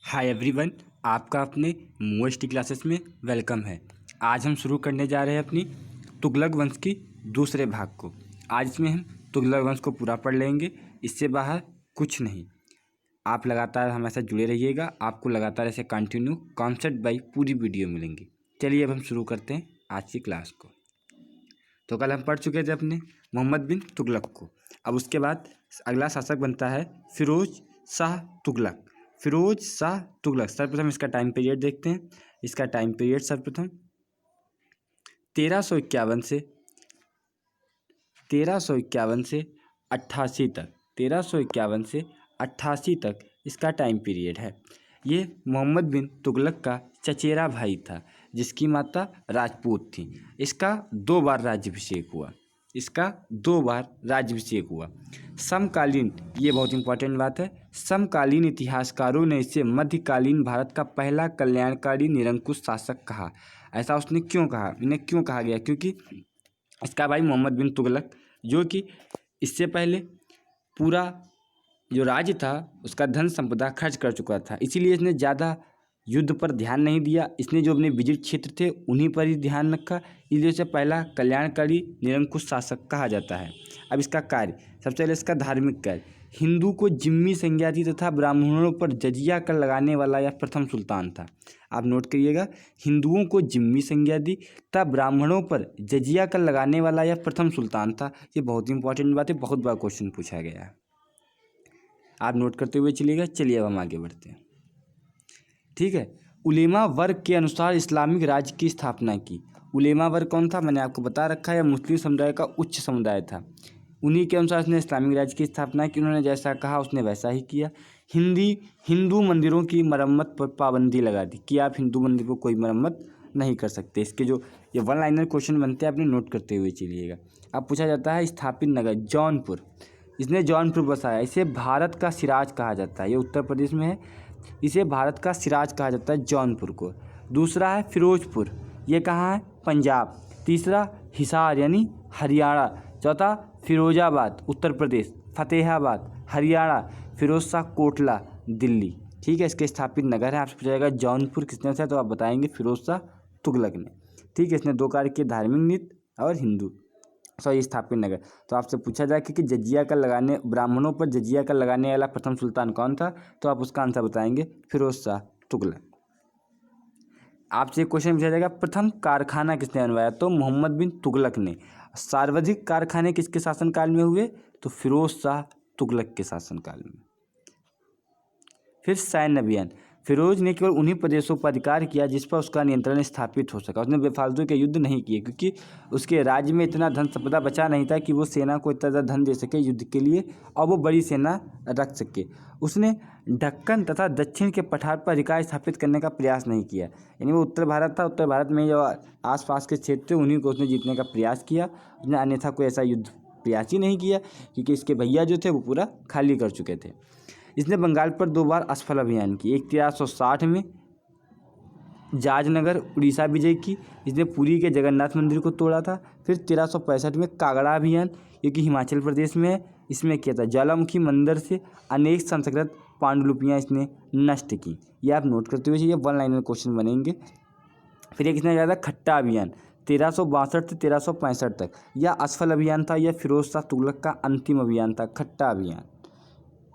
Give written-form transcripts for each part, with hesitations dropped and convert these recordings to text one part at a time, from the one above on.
Hi everyone, आपका अपने मोएस्टी classes में वेलकम है। आज हम शुरू करने जा रहे हैं अपनी तुगलक वंश की दूसरे भाग को। आज इसमें हम तुगलक वंश को पूरा पढ़ लेंगे, इससे बाहर कुछ नहीं। आप लगातार हमारे साथ जुड़े रहिएगा, आपको लगातार ऐसे कंटिन्यू कॉन्सेप्ट बाई पूरी वीडियो मिलेंगी। चलिए अब हम शुरू करते हैं आज की क्लास को। तो कल हम पढ़ चुके थे अपने मोहम्मद बिन तुगलक को। अब उसके बाद अगला शासक बनता है फिरोज शाह तुगलक। फिरोज शाह तुगलक सर्वप्रथम इसका टाइम पीरियड देखते हैं। इसका टाइम पीरियड सर्वप्रथम 1351 से 88 तक 1351 से 88 तक इसका टाइम पीरियड है। ये मोहम्मद बिन तुगलक का चचेरा भाई था, जिसकी माता राजपूत थी। इसका 2 बार राज्याभिषेक हुआ। समकालीन, ये बहुत इंपॉर्टेंट बात है, समकालीन इतिहासकारों ने इसे मध्यकालीन भारत का पहला कल्याणकारी निरंकुश शासक कहा। ऐसा उसने क्यों कहा, इन्हें क्यों कहा गया? क्योंकि इसका भाई मोहम्मद बिन तुगलक, जो कि इससे पहले पूरा जो राज्य था उसका धन संपदा खर्च कर चुका था, इसीलिए इसने ज़्यादा युद्ध पर ध्यान नहीं दिया। इसने जो अपने विजित क्षेत्र थे उन्हीं पर ही ध्यान रखा, इसलिए इसे पहला कल्याणकारी निरंकुश शासक कहा जाता है। अब इसका कार्य, सबसे पहले इसका धार्मिक कार्य, हिंदू को जिम्मी संज्ञा दी तथा ब्राह्मणों पर जजिया कर लगाने वाला यह प्रथम सुल्तान था। आप नोट करिएगा, हिंदुओं को जिम्मी संज्ञा दी तथा ब्राह्मणों पर जजिया कर लगाने वाला यह प्रथम सुल्तान था। ये बहुत इंपॉर्टेंट बात है, बहुत बार क्वेश्चन पूछा गया है, आप नोट करते हुए चलिएगा। चलिए अब हम आगे बढ़ते हैं, ठीक है। उलेमा वर्ग के अनुसार इस्लामिक राज्य की स्थापना की। उलेमा वर्ग कौन था, मैंने आपको बता रखा है, मुस्लिम समुदाय का उच्च समुदाय था। उन्हीं के अनुसार उसने इस्लामिक राज्य की स्थापना की। उन्होंने जैसा कहा उसने वैसा ही किया। हिंदू मंदिरों की मरम्मत पर पाबंदी लगा दी कि आप हिंदू मंदिर को कोई मरम्मत नहीं कर सकते। इसके जो ये वन लाइनर क्वेश्चन बनते हैं, आपने नोट करते हुए चलिएगा। अब पूछा जाता है स्थापित नगर जौनपुर, इसने जौनपुर बसाया। इसे भारत का सिराज कहा जाता है, ये उत्तर प्रदेश में है, इसे भारत का सिराज कहा जाता है जौनपुर को। दूसरा है फिरोजपुर, ये कहाँ है, पंजाब। तीसरा हिसार यानी हरियाणा। चौथा फिरोजाबाद उत्तर प्रदेश। फतेहाबाद हरियाणा। फिरोज शाह कोटला दिल्ली, ठीक है। इसके स्थापित नगर है। आपसे पूछा जाएगा जौनपुर किसने से, तो आप बताएंगे फिरोज शाह तुगलक ने, ठीक है। इसने 2 कार्य किए, धार्मिक नीति और हिंदू स्थापित नगर। तो आपसे पूछा जाए कि जजिया कर लगाने, ब्राह्मणों पर जजिया कर लगाने वाला प्रथम सुल्तान कौन था, तो आप उसका आंसर बताएंगे फिरोज शाह तुगलक। आपसे एक क्वेश्चन पूछा जाएगा प्रथम कारखाना किसने बनवाया, तो मोहम्मद बिन तुगलक ने। सर्वाधिक कारखाने किसके शासनकाल में हुए, तो फिरोज शाह तुगलक के शासनकाल में। फिर सैन्य अभियान, फिरोज ने केवल उन्हीं प्रदेशों पर अधिकार किया जिस पर उसका नियंत्रण स्थापित हो सका। उसने बेफालतू के युद्ध नहीं किए, क्योंकि उसके राज्य में इतना धन संपदा बचा नहीं था कि वो सेना को इतना ज़्यादा धन दे सके युद्ध के लिए और वो बड़ी सेना रख सके। उसने दक्कन तथा दक्षिण के पठार पर अधिकार स्थापित करने का प्रयास नहीं किया, यानी वो उत्तर भारत था, उत्तर भारत में जो आसपास के क्षेत्र थे उन्हीं को उसने जीतने का प्रयास किया। उसने अन्यथा कोई ऐसा युद्ध प्रयास ही नहीं किया, क्योंकि इसके भैया जो थे वो पूरा खाली कर चुके थे। इसने बंगाल पर 2 बार असफल अभियान की, एक 1360 में जाजनगर उड़ीसा विजय की, इसने पुरी के जगन्नाथ मंदिर को तोड़ा था। फिर 1365 में कागड़ा अभियान, जो कि हिमाचल प्रदेश में है, इसमें किया था। ज्वालामुखी मंदिर से अनेक संस्कृत पांडुलिपियाँ इसने नष्ट की। ये आप नोट करते हुए, ये 1 लाइनर क्वेश्चन बनेंगे। फिर एक इसने किया था खट्टा अभियान 1362 से 1365 तक। यह असफल अभियान था, यह फिरोज शाह तुगलक का अंतिम अभियान था, खट्टा अभियान।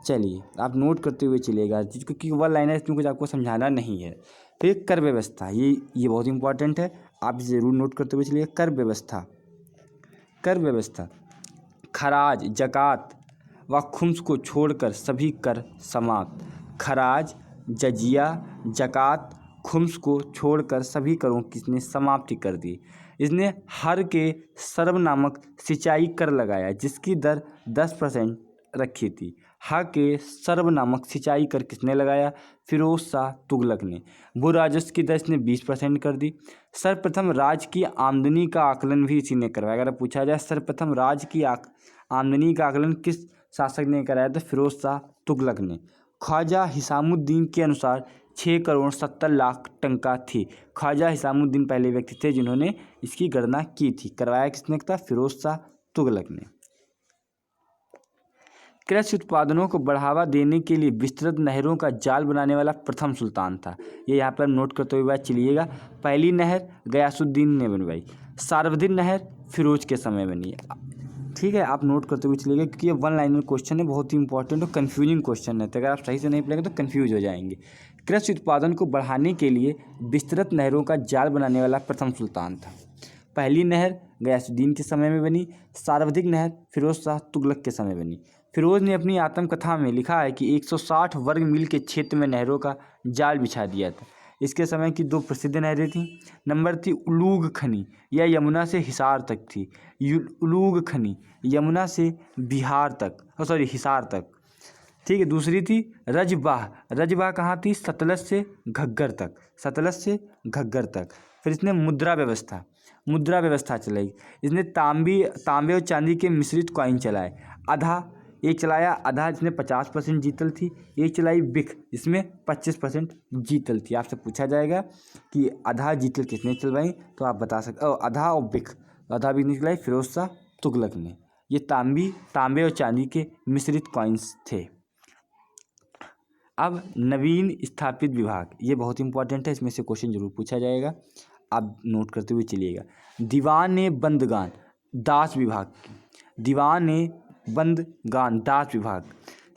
चलिए आप नोट करते हुए चलिएगा हर चीज़, क्योंकि 1 लाइनर इसमें कुछ आपको समझाना नहीं है। फिर कर व्यवस्था, ये बहुत इंपॉर्टेंट है, आप ज़रूर नोट करते हुए चलिए। कर व्यवस्था खराज, जकात व खुम्स को छोड़कर सभी कर समाप्त। खराज, जजिया, जकात, खुम्स को छोड़कर सभी करों की इसने समाप्ति कर दी। इसने हर के सर्व नामक सिंचाई कर लगाया, जिसकी दर 10% रखी थी। हर के सर्व नामक सिंचाई कर किसने लगाया, फिरोज शाह तुगलक ने। भू राजस्व की दर इसने 20% कर दी। सर्वप्रथम राज्य की आमदनी का आकलन भी इसी ने करवाया। अगर पूछा जाए सर्वप्रथम राज्य की आमदनी का आकलन किस शासक ने कराया, तो फिरोज शाह तुगलक ने। ख्वाजा हिसामुद्दीन के अनुसार 6 करोड़ 70 लाख टंका थी। ख्वाजा हिसामुद्दीन पहले व्यक्ति थे जिन्होंने इसकी गणना की थी। करवाया किसने था, फिरोज शाह तुगलक ने। कृषि उत्पादनों को बढ़ावा देने के लिए विस्तृत नहरों का जाल बनाने वाला प्रथम सुल्तान था। ये यहाँ पर नोट करते हुए बात चलिएगा। पहली नहर गयासुद्दीन ने बनवाई। सर्वाधिक नहर फिरोज के समय बनी। ठीक है, आप नोट करते हुए चलिएगा क्योंकि ये वन लाइनर क्वेश्चन है, बहुत ही इंपॉर्टेंट और कन्फ्यूजिंग क्वेश्चन है। तो अगर आप सही से नहीं पढ़ेंगे तो कन्फ्यूज हो जाएंगे। कृषि उत्पादन को बढ़ाने के लिए विस्तृत नहरों का जाल बनाने वाला प्रथम सुल्तान था। पहली नहर गयासुद्दीन के समय में बनी। सर्वाधिक नहर फिरोज शाह तुगलक के समय बनी। फिरोज ने अपनी आत्मकथा में लिखा है कि 160 वर्ग मील के क्षेत्र में नहरों का जाल बिछा दिया था। इसके समय की दो प्रसिद्ध नहरें थीं। नंबर थी उलूग खनी, यह यमुना से हिसार तक थी। उलूग खनी यमुना से बिहार तक, हिसार तक। ठीक है। दूसरी थी रजबाह। रजबाह कहाँ थी? सतलज से घग्गर तक, सतलज से घग्गर तक। फिर इसने मुद्रा व्यवस्था चलाई। इसने तांबे और चांदी के मिश्रित कॉइन चलाए। आधा एक चलाया, आधा जिसमें 50% जीतल थी। एक चलाई बिक, जिसमें 25% जीतल थी। आपसे पूछा जाएगा कि आधा जीतल किसने चलवाई, तो आप बता सकते। आधा और बिक, आधा बिक निकलाई फिरोज शाह तुगलक ने। ये तांबे और चांदी के मिश्रित कॉइन्स थे। अब नवीन स्थापित विभाग, ये बहुत इंपॉर्टेंट है, इसमें से क्वेश्चन जरूर पूछा जाएगा, आप नोट करते हुए चलिएगा। दीवान बंदगान दास विभाग की, दीवान बंदगान दास विभाग।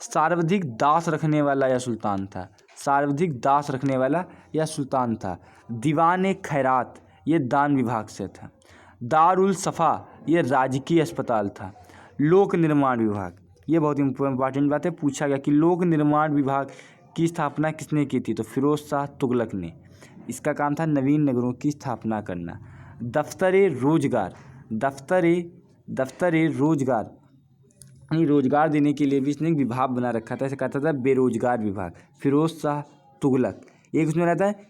सर्वाधिक दास रखने वाला यह सुल्तान था। सर्वाधिक दास रखने वाला यह सुल्तान था। दीवान खैरात ये दान विभाग से था। दारुल सफ़ा ये राजकीय अस्पताल था। लोक निर्माण विभाग, ये बहुत इंपॉर्टेंट बात है, पूछा गया कि लोक निर्माण विभाग की स्थापना किसने की थी, तो फिरोज शाह तुगलक ने। इसका काम था नवीन नगरों की स्थापना करना। दफ्तर रोजगार, दफ्तर रोजगार यानी रोजगार देने के लिए भी इसने एक विभाग बना रखा था। इसे कहता था बेरोजगार विभाग। फिरोज शाह तुगलक। एक उसमें रहता है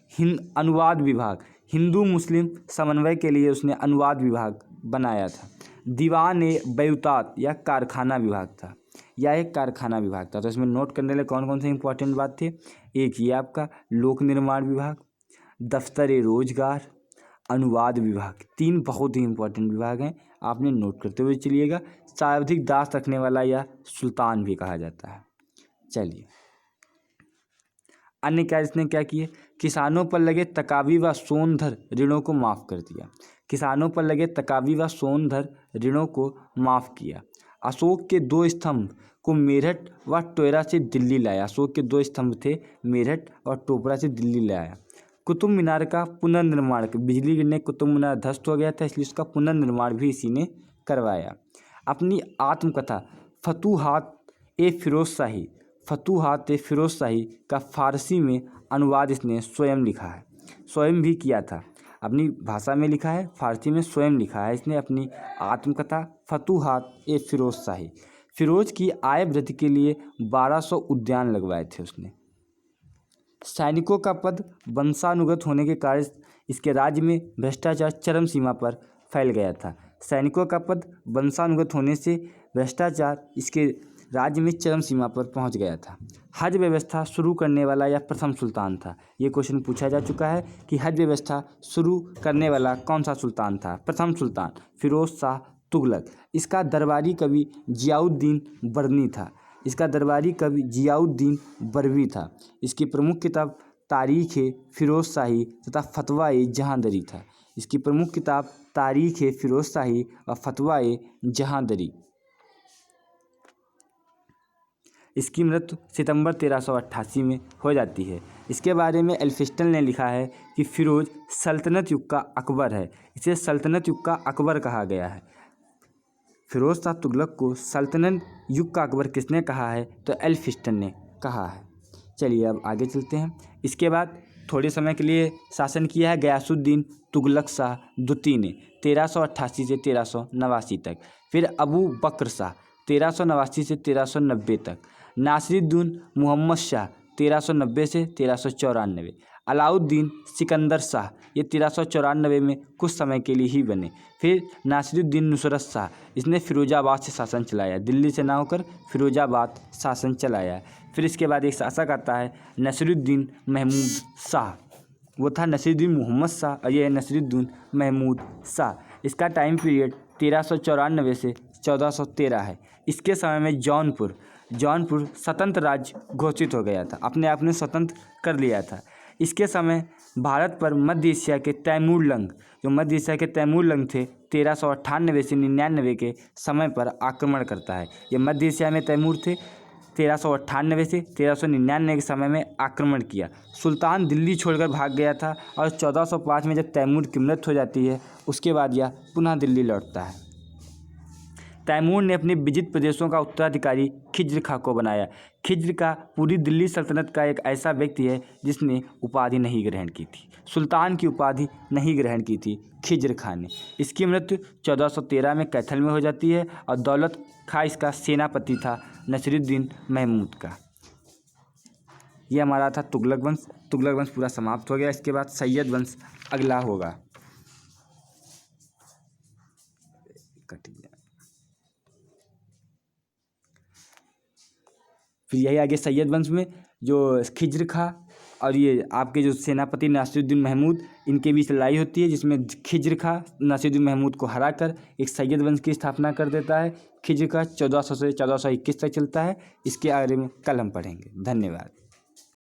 अनुवाद विभाग, हिंदू मुस्लिम समन्वय के लिए उसने अनुवाद विभाग बनाया था। दीवान बैतात या कारखाना विभाग था, या एक कारखाना विभाग था। तो इसमें नोट करने के लिए कौन कौन से इंपॉर्टेंट बात थे? एक ये आपका लोक निर्माण विभाग, दफ्तर रोजगार, अनुवाद विभाग, तीन बहुत ही इंपॉर्टेंट विभाग हैं, आपने नोट करते हुए चलिएगा। सर्वाधिक दास रखने वाला यह सुल्तान भी कहा जाता है। चलिए, अन्य क्या इसने क्या किए? किसानों पर लगे तकावी व सोनधर ऋणों को माफ़ कर दिया। किसानों पर लगे तकावी व सोनधर ऋणों को माफ़ किया। अशोक के 2 स्तंभ को मेरठ व टोयरा से दिल्ली लाया। अशोक के 2 स्तंभ थे, मेरठ और टोपरा से दिल्ली लाया। कुतुब मीनार का पुनर्निर्माण, बिजली गिरने कुतुब मीनार ध्वस्त हो गया था, इसलिए उसका पुनर्निर्माण भी इसी ने करवाया। अपनी आत्मकथा फतूहात ए फिरोज शाही का फारसी में अनुवाद इसने स्वयं लिखा है, स्वयं भी किया था। अपनी भाषा में लिखा है, फारसी में स्वयं लिखा है इसने अपनी आत्मकथा फतूहात ए फिरोज शाही। फिरोज की आय वृद्धि के लिए 1200 उद्यान लगवाए थे उसने। सैनिकों का पद वंशानुगत होने के कारण इसके राज्य में भ्रष्टाचार चरम सीमा पर फैल गया था। सैनिकों का पद वंशानुगत होने से भ्रष्टाचार इसके राज्य में चरम सीमा पर पहुंच गया था। हज व्यवस्था शुरू करने वाला यह प्रथम सुल्तान था। ये क्वेश्चन पूछा जा चुका है कि हज व्यवस्था शुरू करने वाला कौन सा सुल्तान था? प्रथम सुल्तान फिरोज शाह तुगलक। इसका दरबारी कवि जियाउद्दीन बर्नी था। इसका दरबारी कवि जियाउद्दीन बरवी था। इसकी प्रमुख किताब तारीख़ फिरोज शाही तथा फतवा जहांदरी था। इसकी प्रमुख किताब तारीख़ फिरोज शाही और फतवा जहांदरी। इसकी मृत्यु सितंबर 1388 में हो जाती है। इसके बारे में एल्फिस्टन ने लिखा है कि फिरोज सल्तनत युग का अकबर है। इसे सल्तनत युग का अकबर कहा गया है। फिरोज शाह तुगलक को सल्तनत युग का अकबर किसने कहा है? तो एल्फिस्टन ने कहा है। चलिए अब आगे चलते हैं। इसके बाद थोड़े समय के लिए शासन किया है गयासुद्दीन तुगलक शाह द्वितीय ने 1388 से 1389 तक। फिर अबू बकर शाह 1389 से 1390 तक। नासिरुद्दीन मोहम्मद शाह 1390 से 1394। अलाउद्दीन सिकंदर शाह ये 1394 में कुछ समय के लिए ही बने। फिर नासिरुद्दीन नुसरत शाह, इसने फिरोजाबाद से शासन चलाया, दिल्ली से ना होकर फिरोजाबाद शासन चलाया। फिर इसके बाद एक शासक आता है नसीरुद्दीन महमूद शाह, वो था नसीरुद्दीन मोहम्मद शाह और ये है नसीरुद्दीन महमूद शाह। इसका टाइम पीरियड 1394 से 1413 है। इसके समय में जौनपुर स्वतंत्र राज्य घोषित हो गया था, अपने आप में स्वतंत्र कर लिया था। इसके समय भारत पर मध्य एशिया के तैमूर लंग, जो मध्य एशिया के तैमूर लंग थे, 1398 से 99 के समय पर आक्रमण करता है। ये मध्य एशिया में तैमूर थे, 1398 से 1399 के समय में आक्रमण किया। सुल्तान दिल्ली छोड़कर भाग गया था और 1405 में जब तैमूर की मृत्यु हो जाती है, उसके बाद यह पुनः दिल्ली लौटता है। तैमूर ने अपने विजित प्रदेशों का उत्तराधिकारी खिज्र खां को बनाया। खिज्र का पूरी दिल्ली सल्तनत का एक ऐसा व्यक्ति है जिसने उपाधि नहीं ग्रहण की थी, सुल्तान की उपाधि नहीं ग्रहण की थी खिज्र खां ने। इसकी मृत्यु 1413 में कैथल में हो जाती है और दौलत खां इसका सेनापति था नसीरुद्दीन महमूद का। यह हमारा था तुगलक वंश। तुगलक वंश पूरा समाप्त हो गया। इसके बाद सैयद वंश अगला होगा। फिर यही आगे सैयद वंश में जो खिज्र खां और ये आपके जो सेनापति नासिरुद्दीन महमूद, इनके बीच लड़ाई होती है, जिसमें खिज्र खां नासिरुद्दीन महमूद को हराकर एक सैयद वंश की स्थापना कर देता है। खिज्र खां 1400 से 1421 तक चलता है। इसके बारे में कल हम पढ़ेंगे। धन्यवाद।